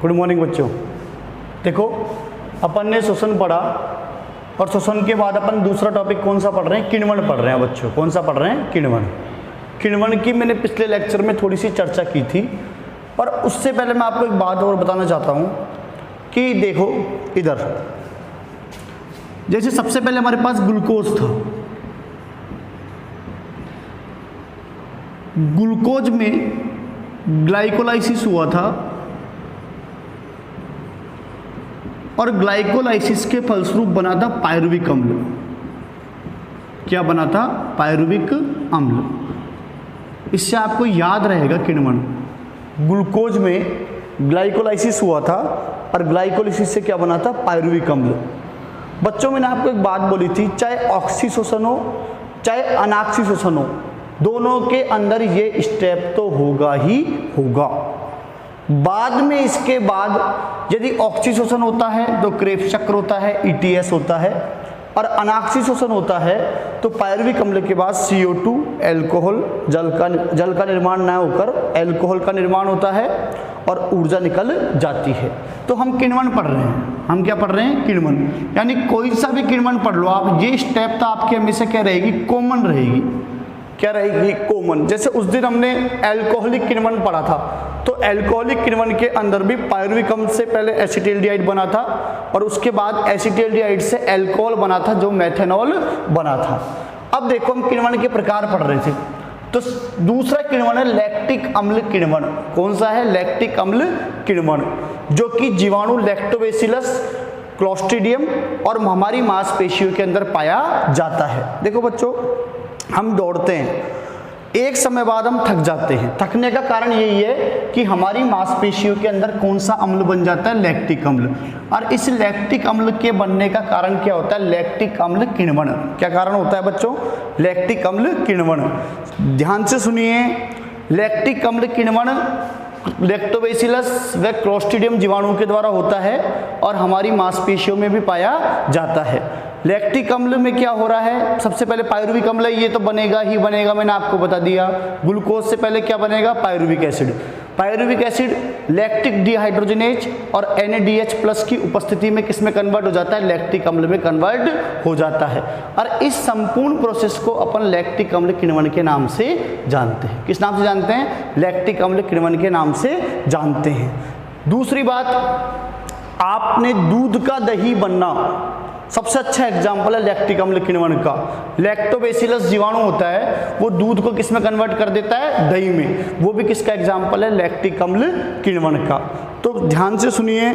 Good morning बच्चों। देखो अपन ने श्वसन पढ़ा और श्वसन के बाद अपन दूसरा टॉपिक कौन सा पढ़ रहे हैं, किण्वन पढ़ रहे हैं बच्चों। कौन सा पढ़ रहे हैं, किण्वन। किण्वन की मैंने पिछले लेक्चर में थोड़ी सी चर्चा की थी, पर उससे पहले मैं आपको एक बात और बताना चाहता हूँ कि देखो इधर, जैसे सबसे पहले हमारे पास ग्लूकोज था, ग्लूकोज में ग्लाइकोलाइसिस हुआ था और ग्लाइकोलाइसिस के फलस्वरूप बना था पायरुविक अम्ल। क्या बना था, पायरुविक अम्ल। इससे आपको याद रहेगा किण्वन, ग्लूकोज में ग्लाइकोलाइसिस हुआ था और ग्लाइकोलाइसिस से क्या बना था, पायरुविक अम्ल। बच्चों मैंने आपको एक बात बोली थी, चाहे ऑक्सी शोषण हो चाहे अनाक्सी शोषण हो, दोनों के अंदर ये स्टेप तो होगा ही होगा। बाद में इसके बाद यदि ऑक्सी शोषण होता है तो क्रेब्स चक्र होता है, ETS होता है, और अनाक्सी शोषण होता है तो पायरुविक अम्ल के बाद CO2 एल्कोहल, जल का निर्माण न होकर एल्कोहल का निर्माण होता है और ऊर्जा निकल जाती है। तो हम किण्वन पढ़ रहे हैं, हम क्या पढ़ रहे हैं, किण्वन। यानी कोई सा भी किण्वन पढ़ लो आप, ये स्टेप तो आपके हमेशा क्या रहेगी, कॉमन रहेगी। क्या रहेगी, कॉमन। जैसे उस दिन हमने एल्कोहलिक किण्वन पढ़ा था, तो एल्कोहलिक किण्वन के अंदर भी पायरुविक अम्ल से पहले एसिटिल्डिहाइड बना था और उसके बाद एसिटिल्डिहाइड से अल्कोहल बना था जो मेथेनॉल बना था। अब देखो हम किण्वन के प्रकार पढ़ रहे थे, तो दूसरा किण्वन है लैक्टिक अम्ल किण्वन। कौन सा है, लैक्टिक अम्ल किण्वन, जो कि जीवाणु लैक्टोबैसिलस, क्लोस्ट्रीडियम और हमारी मांसपेशियों के अंदर पाया जाता है। देखो बच्चों, हम दौड़ते हैं, एक समय बाद हम थक जाते हैं। थकने का कारण यही है कि हमारी मांसपेशियों के अंदर कौन सा अम्ल बन जाता है, लैक्टिक अम्ल। और इस लैक्टिक अम्ल के बनने का कारण क्या होता है, लैक्टिक अम्ल किण्वन। क्या कारण होता है बच्चों, लैक्टिक अम्ल किण्वन। ध्यान से सुनिए, लैक्टिक अम्ल किण्वन लैक्टोबैसिलस व क्लोस्ट्रीडियम जीवाणु के द्वारा होता है और हमारी मांसपेशियों में भी पाया जाता है। लैक्टिक अम्ल में क्या हो रहा है, सबसे पहले पायरुविक अम्ल, ये तो बनेगा ही बनेगा, मैंने आपको बता दिया। ग्लूकोज से पहले क्या बनेगा, pyruvic acid. Pyruvic acid lactic dehydrogenase और NADH प्लस की उपस्थिति में किस में कन्वर्ट हो जाता है, लैक्टिक अम्ल में कन्वर्ट हो जाता है। और इस संपूर्ण प्रोसेस को अपन लैक्टिक अम्ल किण्वन के नाम से जानते हैं। किस नाम से जानते हैं, लैक्टिक अम्ल किण्वन के नाम से जानते हैं। दूसरी बात, आपने दूध का दही बनना, सबसे अच्छा एग्जाम्पल है लैक्टिक अम्ल किण्वन का। लैक्टोबैसिलस जीवाणु होता है, वो दूध को किस में कन्वर्ट कर देता है, दही में। वो भी किसका एग्जाम्पल है, लैक्टिक अम्ल किण्वन का। तो ध्यान से सुनिए,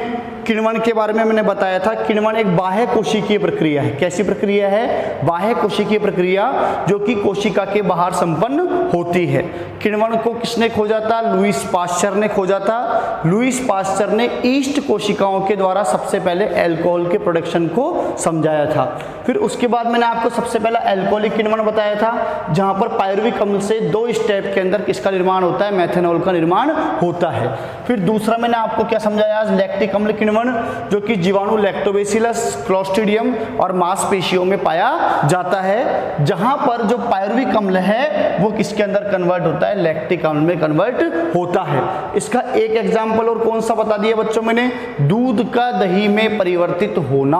किण्वन के बारे में मैंने बताया था, किण्वन एक बाह्य कोशिकीय प्रक्रिया है। कैसी प्रक्रिया है, बाह्य कोशिकीय प्रक्रिया, जो कि कोशिका के बाहर संपन्न होती है। किण्वन को किसने खोजा था, लुईस पास्चर ने खोजा था। लुईस पास्चर ने ईस्ट कोशिकाओं के द्वारा सबसे पहले अल्कोहल के प्रोडक्शन को समझाया था। फिर उसके बाद मैंने आपको सबसे पहला अल्कोहलिक किण्वन बताया था, जहां पर पायरुविक अम्ल से 2 स्टेप के अंदर किसका निर्माण होता है, मेथेनॉल का निर्माण होता है। फिर दूसरा मैंने आपको क्या समझाया, लैक्टिक अम्ल किण्वन, जो कि जीवाणु लैक्टोबैसिलस, क्लोस्ट्रीडियम और मांसपेशियों में पाया जाता है, जहां पर जो पायरुविक अम्ल है वो किसके अंदर कन्वर्ट होता है, लैक्टिक अम्ल में कन्वर्ट होता है। इसका एक एग्जांपल और कौन सा बता दिया बच्चों मैंने, दूध का दही में परिवर्तित होना।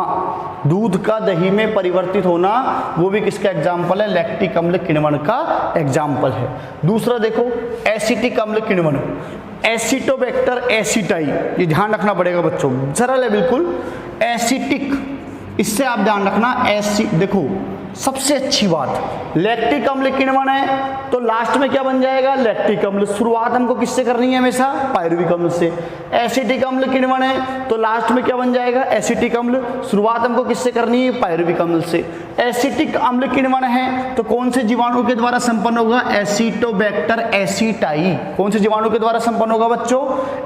दूध का दही में परिवर्तित होना, वो भी किसका एग्जाम्पल है, लैक्टिक अम्ल किण्वन का एग्जाम्पल है। दूसरा देखो, एसिटिक अम्ल किण्वन, एसिटोबैक्टर एसिटाई, ये ध्यान रखना पड़ेगा बच्चों, सरल है बिल्कुल। एसिटिक, इससे आप ध्यान रखना, देखो सबसे अच्छी बात, लैक्टिक अम्ल किण्वन है तो लास्ट में क्या बन जाएगा, लैक्टिक अम्ल। शुरुआत हमको किससे करनी है, हमेशा पायरुविक अम्ल से। एसिटिक अम्ल किण्वन है तो लास्ट में क्या बन जाएगा, एसिटिक अम्ल। शुरुआत हमको किससे करनी है, पायरुविक अम्ल से। एसिटिक अम्ल किण्वन है तो कौन से जीवाणु के द्वारा संपन्न होगा, एसिटोबैक्टर एसिटाई। कौन से जीवाणु के द्वारा संपन्न होगा बच्चों,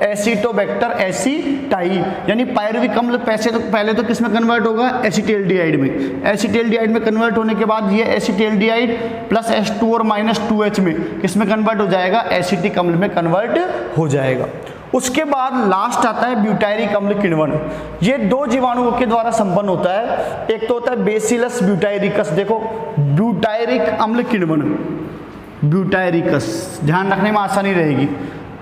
एसिटोबैक्टर एसिटाई। यानी पायरुविक अम्ल पहले तो किस में कन्वर्ट होगा, एसिटिल्डिहाइड में। एसिटिल्डिहाइड में कन्वर्ट होने के बाद ये एसिटिल्डिहाइड प्लस H2 और -2H में किस में कन्वर्ट हो जाएगा, एसिटिक अम्ल में कन्वर्ट हो जाएगा। उसके बाद लास्ट आता है ब्यूटायरिक अम्ल किण्वन। ये 2 जीवाणुओं के द्वारा संपन्न होता है। एक तो होता है बेसिलस ब्यूटायरिकस, देखो ब्यूटायरिक अम्ल किण्वन, ब्यूटायरिकस ध्यान रखने में आसानी रहेगी।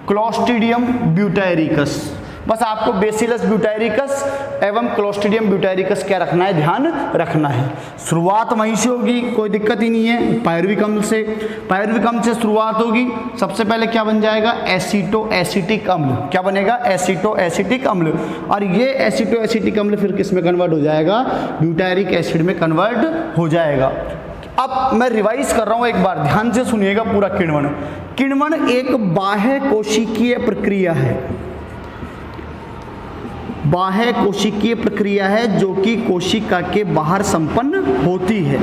क्लोस्ट्रीडियम ब्यूटायरिकस, बस आपको बेसिलस ब्यूटाइरिकस एवं क्लोस्ट्रीडियम ब्यूटाइरिकस क्या रखना है, ध्यान रखना है। शुरुआत वहीं से होगी, कोई दिक्कत ही नहीं है, पायरुविक अम्ल से। पायरुविक अम्ल से शुरुआत होगी, सबसे पहले क्या बन जाएगा, एसीटो एसिटिक अम्ल। क्या बनेगा, एसीटो एसिटिक अम्ल। और ये एसीटो एसिटिक अम्ल फिर किस में कन्वर्ट हो जाएगा, ब्यूटायरिक एसिड में कन्वर्ट हो जाएगा। अब मैं रिवाइज कर रहा हूं, एक बार ध्यान से सुनिएगा पूरा। किण्वन, किण्वन एक बाह्य कोशिकीय प्रक्रिया है, बाह्य कोशिकीय प्रक्रिया है जो कि कोशिका के बाहर संपन्न होती है।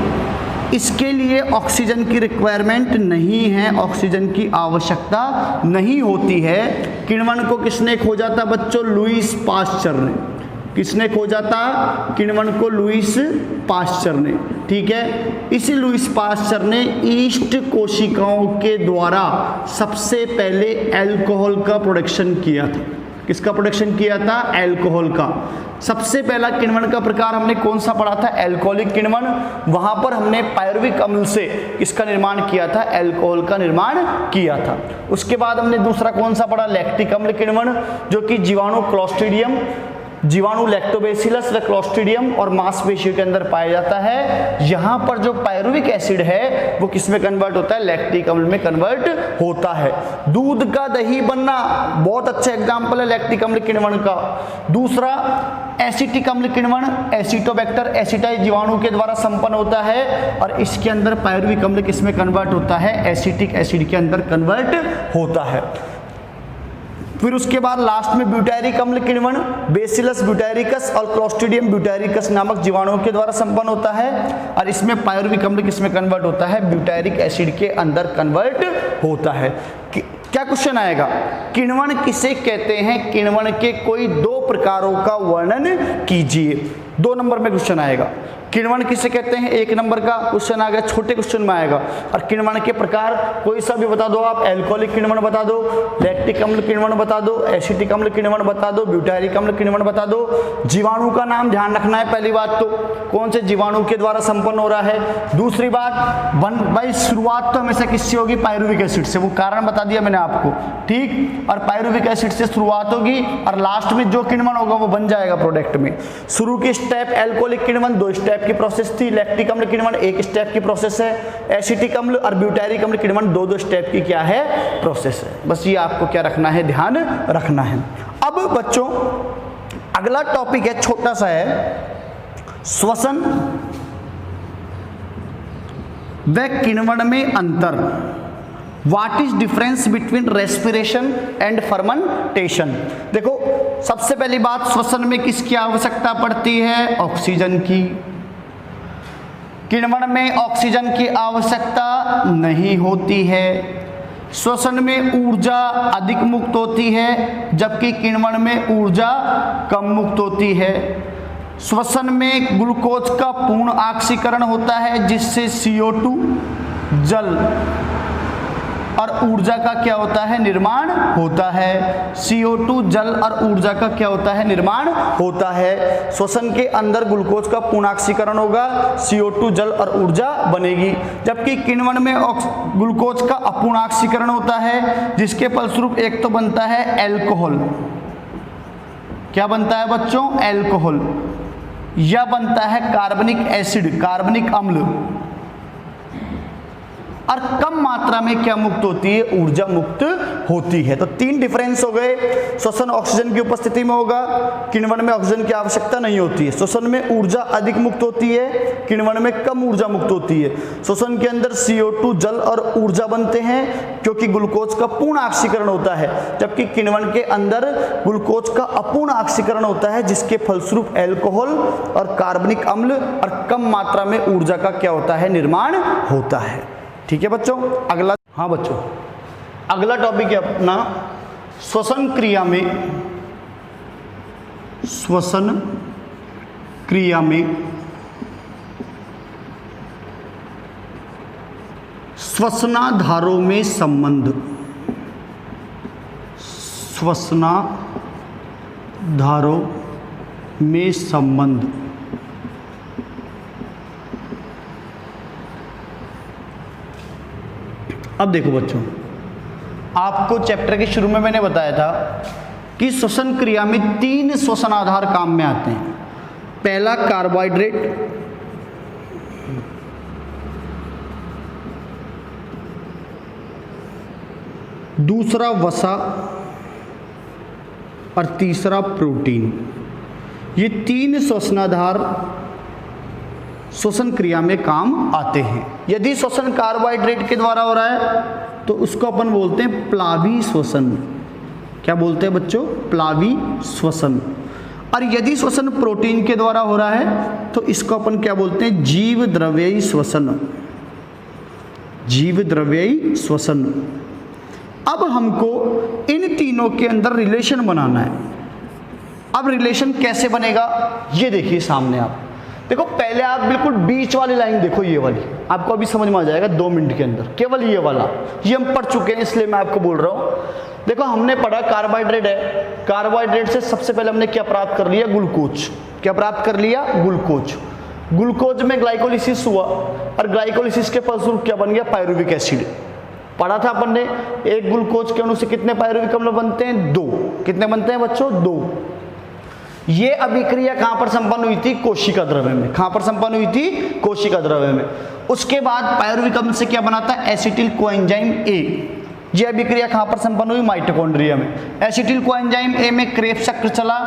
इसके लिए ऑक्सीजन की रिक्वायरमेंट नहीं है, ऑक्सीजन की आवश्यकता नहीं होती है। किण्वन को किसने खोजा था बच्चों, लुईस पास्चर ने। किसने खोजा था, किण्वन को लुईस पास्चर ने। ठीक है, इसी लुईस पास्चर ने ईस्ट कोशिकाओं के द्वारा सबसे पहले अल्कोहल का प्रोडक्शन किया था। किसका प्रोडक्शन किया था, अल्कोहल का। सबसे पहला किण्वन का प्रकार हमने कौन सा पढ़ा था, अल्कोहलिक किण्वन। वहां पर हमने पायरुविक अम्ल से किसका निर्माण किया था, अल्कोहल का निर्माण किया था। उसके बाद हमने दूसरा कौन सा पढ़ा, लैक्टिक अम्ल किण्वन, जो कि जीवाणु क्लोस्ट्रीडियम, जीवाणु लैक्टोबैसिलस व क्लोस्ट्रीडियम और मांसपेशियों के अंदर पाया जाता है। यहाँ पर जो पायरुविक एसिड है वो किस में कन्वर्ट होता है, लैक्टिक अम्ल में कन्वर्ट होता है। दूध का दही बनना बहुत अच्छा एग्जाम्पल है लैक्टिक अम्ल किण्वन का। दूसरा एसिटिक अम्ल किण्वन, एसिटोबैक्टर एसिटाइज जीवाणु के द्वारा संपन्न होता है और इसके अंदर पायरुविक अम्ल किस में कन्वर्ट होता है, एसिटिक एसिड के अंदर कन्वर्ट होता है। फिर उसके बाद लास्ट में ब्यूटायरिक अम्ल किण्वन, बेसिलस ब्यूटायरिकस और क्लोस्ट्रीडियम ब्यूटायरिकस नामक जीवाणुओं के द्वारा संपन्न होता है और इसमें पायरुविक अम्ल किसमें कन्वर्ट होता है, ब्यूटायरिक एसिड के अंदर कन्वर्ट होता है। क्या क्वेश्चन आएगा, किण्वन किसे कहते हैं, किण्वन के कोई दो प्रकारों का वर्णन कीजिए। 2 नंबर में क्वेश्चन आएगा, किण्वन किसे कहते हैं, 1 नंबर का क्वेश्चन आ गया, छोटे क्वेश्चन में आएगा। और किण्वन के प्रकार कोई सा भी बता दो आप, एल्कोहलिक किण्वन बता दो, लैक्टिक अम्ल किण्वन बता दो, एसिटिक अम्ल किण्वन बता दो, ब्यूटायरिक अम्ल किण्वन बता दो। जीवाणु का नाम ध्यान रखना है, पहली बात तो कौन से जीवाणु के द्वारा संपन्न हो रहा है। दूसरी बात, भाई शुरुआत तो हमेशा किससे होगी, पायरुविक एसिड से, वो कारण बता दिया मैंने आपको। ठीक, और पायरुविक एसिड से शुरुआत होगी और लास्ट में जो किण्वन होगा वो बन जाएगा प्रोडक्ट में। शुरू की स्टेप एल्कोहलिक किण्वन 2 स्टेप की प्रोसेस थी, लैक्टिक अम्ल किण्वन 1 स्टेप की प्रोसेस है, एसिटिक अम्ल और ब्यूटायरिक अम्ल किण्वन 2 स्टेप की क्या है, प्रोसेस है। बस ये आपको क्या रखना है, ध्यान रखना है। अब बच्चों अगला टॉपिक है, छोटा सा है, श्वसन व किण्वन में अंतर। What is difference between respiration and fermentation. देखो सबसे पहली बात, श्वसन में किसकी आवश्यकता पड़ती है, ऑक्सीजन की। किण्वन में ऑक्सीजन की आवश्यकता नहीं होती है। श्वसन में ऊर्जा अधिक मुक्त होती है जबकि किण्वन में ऊर्जा कम मुक्त होती है। श्वसन में ग्लूकोज का पूर्ण ऑक्सीकरण होता है जिससे CO2 जल और ऊर्जा का क्या होता है, निर्माण होता है। CO2 जल और ऊर्जा का क्या होता है, निर्माण होता है। श्वसन के अंदर ग्लूकोज का पूर्ण ऑक्सीकरण होगा, CO2 जल और ऊर्जा बनेगी। जबकि किण्वन में ग्लूकोज का अपूर्ण ऑक्सीकरण होता है जिसके फलस्वरूप एक तो बनता है अल्कोहल, क्या बनता है बच्चों, अल्कोहल, या बनता है कार्बनिक एसिड, कार्बनिक अम्ल, और कम मात्रा में क्या मुक्त होती है, ऊर्जा मुक्त होती है। तो 3 डिफरेंस हो गए। श्वसन ऑक्सीजन की उपस्थिति में होगा, किण्वन में ऑक्सीजन की आवश्यकता नहीं होती है। श्वसन में ऊर्जा अधिक मुक्त होती है, किण्वन में कम ऊर्जा मुक्त होती है। श्वसन के अंदर CO2 जल और ऊर्जा बनते हैं क्योंकि ग्लूकोज का पूर्ण ऑक्सीकरण होता है, जबकि किण्वन के अंदर ग्लूकोज का अपूर्ण ऑक्सीकरण होता है जिसके फलस्वरूप अल्कोहल और कार्बनिक अम्ल और कम मात्रा में ऊर्जा का क्या होता है, निर्माण होता है। ठीक है बच्चों, अगला, हाँ बच्चों अगला टॉपिक है अपना श्वसन क्रिया में, श्वसन क्रिया में श्वसनाधारों में संबंध, श्वसनाधारों में संबंध। अब देखो बच्चों, आपको चैप्टर के शुरू में मैंने बताया था कि श्वसन क्रिया में 3 श्वसन आधार काम में आते हैं। पहला कार्बोहाइड्रेट, दूसरा वसा और तीसरा प्रोटीन। ये 3 श्वसनाधार श्वसन क्रिया में काम आते हैं। यदि श्वसन कार्बोहाइड्रेट के द्वारा हो रहा है तो उसको अपन बोलते हैं प्लावी श्वसन। क्या बोलते हैं बच्चों? प्लावी श्वसन। और यदि श्वसन प्रोटीन के द्वारा हो रहा है तो इसको अपन क्या बोलते हैं? जीव द्रव्ययी श्वसन। जीव द्रव्ययी श्वसन। अब हमको इन तीनों के अंदर रिलेशन बनाना है। अब रिलेशन कैसे बनेगा ये देखिए सामने आप देखो। पहले आप बिल्कुल बीच वाली लाइन देखो, ये वाली आपको अभी समझ में आ जाएगा 2 मिनट के अंदर। केवल ये वाला, ये हम पढ़ चुके हैं इसलिए मैं आपको बोल रहा हूं। देखो हमने पढ़ा कार्बोहाइड्रेट है, कार्बोहाइड्रेट से सबसे पहले हमने क्या प्राप्त कर लिया? ग्लूकोज। क्या प्राप्त कर लिया? ग्लूकोज। ग्लूकोज में ग्लाइकोलिसिस हुआ और ग्लाइकोलिसिस के फलस्वरूप क्या बन गया? Pyruvic acid. पढ़ा था अपन ने, एक ग्लूकोज के अणु से कितने पायरुविक अम्ल बनते हैं? 2। कितने बनते हैं बच्चों? 2। ये अभिक्रिया कहां पर संपन्न हुई थी? कोशिका द्रव्य में। कहां पर संपन्न हुई थी? कोशिका द्रव्य में। उसके बाद पायरुविक अम्ल से क्या बनाता है? Acetyl coenzyme A. यह अभिक्रिया कहां पर संपन्न हुई? माइटोकॉन्ड्रिया में। एसिटिल कोएंजाइम ए में क्रेब्स चक्र चला,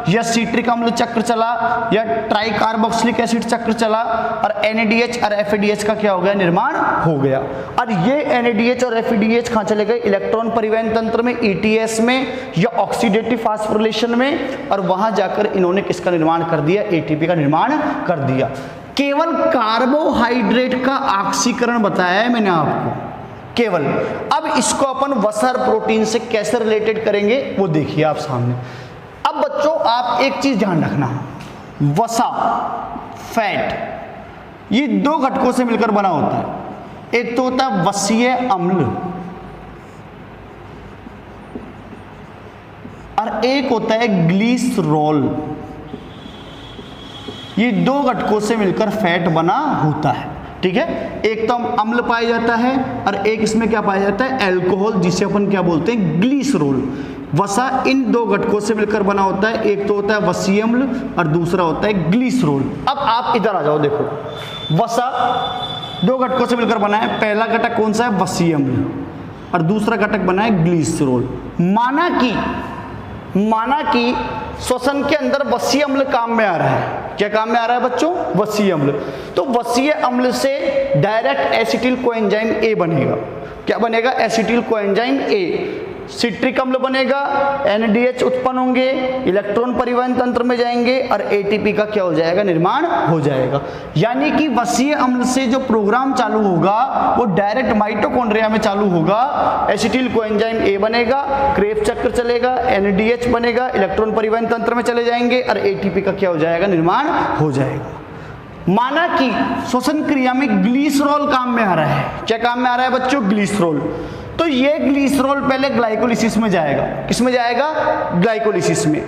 या सिट्रिक अम्ल चक्र चला, या ट्राइकार्बोक्सिलिक एसिड चक्र चला, और NADH और FADH का क्या हो गया? निर्माण हो गया। और ये NADH और FADH कहां चले गए? इलेक्ट्रॉन परिवहन तंत्र में, ETS में, या ऑक्सीडेटिव फास्फोरिलेशन में, और वहां जाकर इन्होंने किसका निर्माण कर दिया? ATP का निर्माण कर दिया। केवल कार्बोहाइड्रेट का ऑक्सीकरण बताया है मैंने आपको, केवल। अब इसको अपन वसा और प्रोटीन से कैसे रिलेटेड करेंगे वो देखिए आप सामने। अब बच्चों आप एक चीज ध्यान रखना, वसा फैट ये 2 घटकों से मिलकर बना होता है। एक तो होता है वसीय अम्ल और एक होता है ग्लिसरॉल। ये 2 घटकों से मिलकर फैट बना होता है, ठीक है। एक तो अम्ल पाया जाता है और एक इसमें क्या पाया जाता है? अल्कोहल, जिसे अपन क्या बोलते हैं? ग्लिसरॉल। वसा इन 2 घटकों से मिलकर बना होता है। एक तो होता है वसीय अम्ल और दूसरा होता है ग्लिसरॉल। अब आप इधर आ जाओ, देखो वसा 2 घटकों से मिलकर बना है। पहला घटक कौन सा है? वसीय अम्ल, और दूसरा घटक बना है ग्लिसरॉल। माना कि श्वसन के अंदर वसीय अम्ल काम में आ रहा है। क्या काम में आ रहा है बच्चों? वसीय अम्ल। तो वसीय अम्ल से डायरेक्ट एसिटिल कोएंजाइम ए बनेगा। क्या बनेगा? Acetyl coenzyme A. सिट्रिक अम्ल बनेगा, NADH उत्पन्न होंगे, इलेक्ट्रॉन परिवहन तंत्र में जाएंगे और ATP का क्या हो जाएगा? निर्माण हो जाएगा। यानी कि वसीय अम्ल से जो प्रोग्राम चालू होगा वो डायरेक्ट माइटोकॉन्ड्रिया में चालू होगा। एसिटिल कोएंजाइम ए बनेगा, क्रेब्स चक्र चलेगा, NADH बनेगा, इलेक्ट्रॉन परिवहन तंत्र में चले जाएंगे और ATP का क्या हो जाएगा? निर्माण हो जाएगा। माना कि श्वसन क्रिया में ग्लिसरॉल काम में आ रहा है। क्या काम में आ रहा है बच्चों? ग्लिसरॉल। तो ये ग्लिसरॉल पहले ग्लाइकोलिसिस में जाएगा। किस में जाएगा? ग्लाइकोलिसिस में।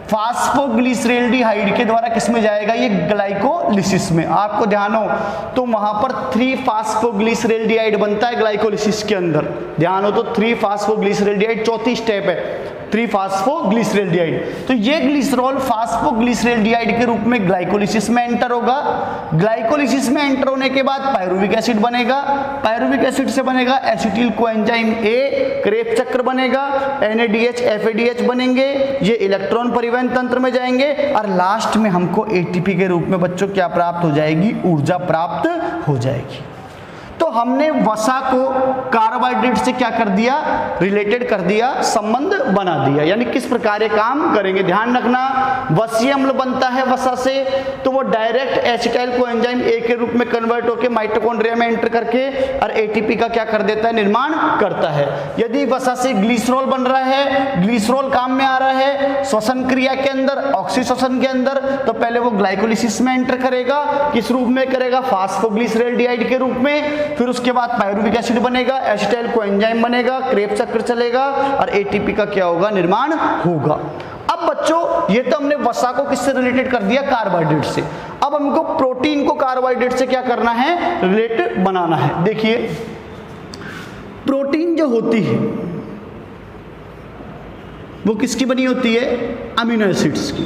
फास्फोग्लिसरेल्डिहाइड के द्वारा किस में जाएगा? ये ग्लाइकोलिसिस में। आपको ध्यान हो तो वहां पर 3 फास्फोग्लिसरेल्डिहाइड बनता है ग्लाइकोलिसिस के अंदर। ध्यान हो तो 3 फास्फोग्लिसरेल्डिहाइड चौथी स्टेप है, 3 फास्फोग्लिसरेल्डिहाइड। तो ये ग्लिसरॉल फास्फोग्लिसरेल्डिहाइड के रूप में ग्लाइकोलिसिस में एंटर होगा। ग्लाइकोलिसिस में एंटर होने के बाद पायरुविक एसिड बनेगा। पायरुविक एसिड से बनेगा एसिटिल कोएंजाइम ए, क्रेब्स चक्र बनेगा, NADH FADH बनेंगे, ये इलेक्ट्रॉन परिवहन तंत्र में जाएंगे और लास्ट में हमको ATP के रूप में बच्चों क्या प्राप्त हो जाएगी? ऊर्जा प्राप्त हो जाएगी। तो हमने वसा को कार्बोहाइड्रेट से क्या कर दिया? रिलेटेड कर दिया, संबंध बना दिया। यानी किस प्रकार ये काम करेंगे ध्यान रखना। वसीय अम्ल बनता है वसा से तो वो डायरेक्ट एसिटाइल कोएंजाइम ए के रूप में कन्वर्ट होकर माइटोकॉन्ड्रिया में एंटर करके और ATP का क्या कर देता है? निर्माण करता है। यदि वसा से ग्लिसरॉल बन रहा है, ग्लिसरॉल काम में आ रहा है श्वसन क्रिया के अंदर, ऑक्सीश्वसन के अंदर, तो पहले वो ग्लाइकोलिसिस में एंटर करेगा। किस रूप में करेगा? फास्फोग्लिसरेल्डिहाइड के रूप में। फिर उसके बाद पायरुविक एसिड बनेगा, एसिटाइल कोएंजाइम बनेगा, क्रेब्स चक्र चलेगा और ATP का क्या होगा? निर्माण होगा। अब बच्चों ये तो हमने वसा को किससे रिलेटेड कर दिया? कार्बोहाइड्रेट से। अब हमको प्रोटीन को कार्बोहाइड्रेट से क्या करना है? रिलेटेड बनाना है। देखिए प्रोटीन जो होती है वो किसकी बनी होती है? अमीनो एसिड्स की।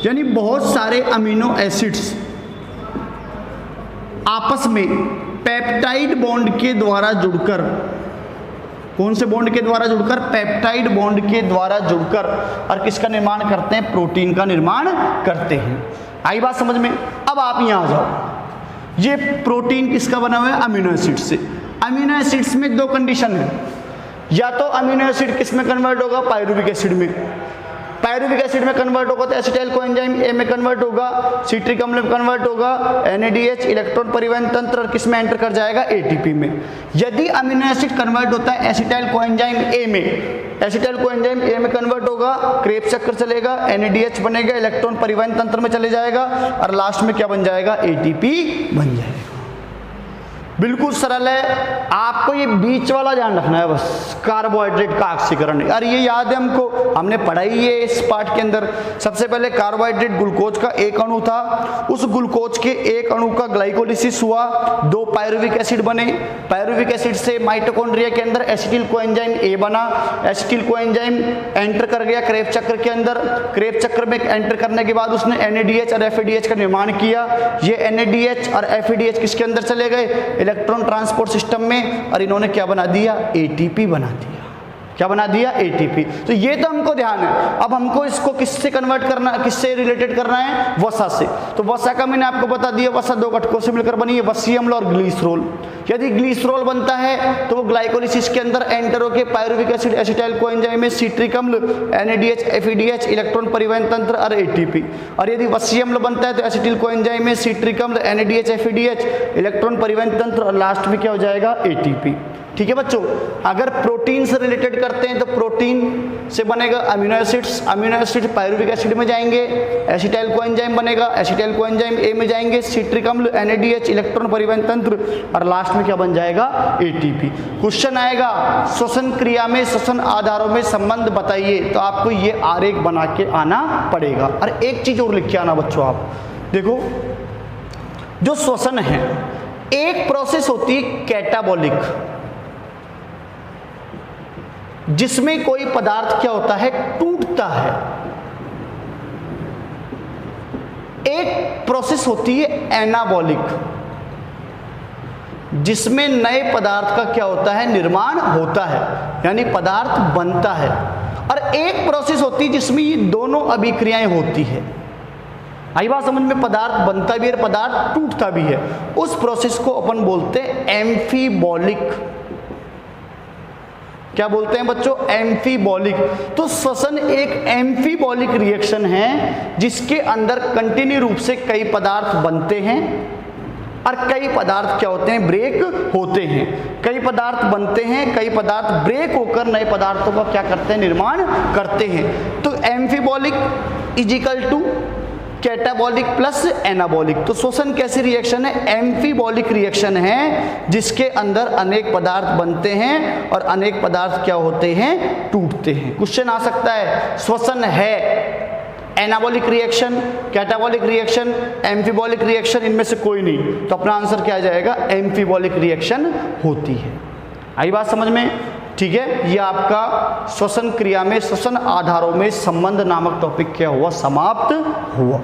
यानी बहुत सारे अमीनो एसिड्स आपस में पेप्टाइड बॉन्ड के द्वारा जुड़कर, कौन से बॉन्ड के द्वारा जुड़कर? पेप्टाइड बॉन्ड के द्वारा जुड़कर और किसका निर्माण करते हैं? प्रोटीन का निर्माण करते हैं। आई बात समझ में? अब आप यहां आ जाओ, ये प्रोटीन किसका बना हुआ है? अमीनो एसिड से। अमीनो एसिड्स में दो कंडीशन है, या तो अमीनो एसिड किस में कन्वर्ट होगा? पायरुविक एसिड में। पायरुविक एसिड में कन्वर्ट होगा तो एसिटाइल कोएंजाइम ए में कन्वर्ट होगा, सिट्रिक अम्ल में कन्वर्ट होगा, NADH इलेक्ट्रॉन परिवहन तंत्र और किस में एंटर कर जाएगा? ATP में। यदि अमीनो एसिड कन्वर्ट होता है एसिटाइल कोएंजाइम ए में, एसिटाइल कोएंजाइम ए में कन्वर्ट होगा, क्रेब्स चक्कर चलेगा, NADH बनेगा, इलेक्ट्रॉन परिवहन तंत्र में चले जाएगा और लास्ट में क्या बन जाएगा? ATP बन जाएगा। बिल्कुल सरल है, आपको ये बीच वाला ध्यान रखना है बस, कार्बोहाइड्रेट का ऑक्सीकरण। और ये याद है हमको, हमने पढ़ाई है इस पार्ट के अंदर। सबसे पहले कार्बोहाइड्रेट ग्लूकोज का एक अणु था, उस ग्लूकोज के एक अणु का ग्लाइकोलिसिस हुआ, 2 पायरुविक एसिड बने, पायरुविक एसिड से माइटोकॉन्ड्रिया के अंदर एसिटिल कोएंजाइम ए बना, एसिटिल कोएंजाइम एंटर कर गया क्रेब्स चक्र के अंदर, क्रेब्स चक्र में एंटर करने के बाद उसने NADH और FADH का निर्माण किया। ये NADH और FADH किसके अंदर चले गए? इलेक्ट्रॉन ट्रांसपोर्ट सिस्टम में, और इन्होंने क्या बना दिया? ATP बना दिया। क्या बना दिया? ATP। तो ये तो हमको ध्यान है। अब हमको इसको किससे कन्वर्ट करना, किससे रिलेटेड करना है? वसा से। तो वसा का मैंने आपको बता दिया, वसा 2 घटकों से मिलकर बनी है, वसीय अम्ल और ग्लिसरॉल। यदि ग्लिसरॉल बनता है तो वो ग्लाइकोलिसिस के अंदर एंटर होकर पायरुविक एसिड, एसिटाइल कोएंजाइम में, सिट्रिक अम्ल, NADH, FADH, इलेक्ट्रॉन परिवहन तंत्र और ATP। और यदि वसीय अम्ल बनता है तो एसिटिल कोएंजाइम में, सिट्रिक अम्ल, NADH, FADH, इलेक्ट्रॉन परिवहन तंत्र और लास्ट में क्या हो जाएगा? ATP। ठीक है बच्चों, अगर प्रोटीन से रिलेटेड करते हैं तो प्रोटीन से बनेगा amino acids, amino acid pyruvic acid में जाएंगे, एसिटाइल कोएंजाइम बनेगा, एसिटाइल कोएंजाइम ए में जाएंगे, सिट्रिक अम्ल, NADH, इलेक्ट्रॉन परिवहन तंत्र और लास्ट में क्या बन जाएगा? ATP। क्वेश्चन आएगा श्वसन क्रिया में श्वसन आधारों में संबंध बताइए, तो आपको ये आरेख बना के आना पड़ेगा। और एक चीज और लिख के आना बच्चों, आप देखो जो श्वसन है, एक प्रोसेस होती है कैटाबॉलिक, जिसमें कोई पदार्थ क्या होता है? टूटता है। एक प्रोसेस होती है एनाबॉलिक, जिसमें नए पदार्थ का क्या होता है? निर्माण होता है, यानी पदार्थ बनता है। और एक प्रोसेस होती है जिसमें ये दोनों अभिक्रियाएं होती है। आई बात समझ में? पदार्थ बनता भी है, पदार्थ टूटता भी है। उस प्रोसेस को अपन बोलते हैं एम्फीबॉलिक। क्या बोलते हैं बच्चों? एम्फीबॉलिक। तो श्वसन एक एम्फीबॉलिक रिएक्शन है जिसके अंदर कंटिन्यू रूप से कई पदार्थ बनते हैं और कई पदार्थ क्या होते हैं? ब्रेक होते हैं। कई पदार्थ बनते हैं, कई पदार्थ ब्रेक होकर नए पदार्थों का क्या करते हैं? निर्माण करते हैं। तो amphibolic is equal to catabolic plus anabolic. तो श्वसन कैसी रिएक्शन है? एम्फीबॉलिक रिएक्शन है जिसके अंदर अनेक पदार्थ बनते हैं और अनेक पदार्थ क्या होते हैं? टूटते हैं। क्वेश्चन आ सकता है श्वसन है anabolic reaction, catabolic reaction, amphibolic reaction, इनमें से कोई नहीं, तो अपना आंसर क्या आ जाएगा? एम्फीबॉलिक रिएक्शन होती है। आई बात समझ में? ठीक है, ये आपका श्वसन क्रिया में श्वसन आधारों में संबंध नामक टॉपिक क्या हुआ? समाप्त हुआ।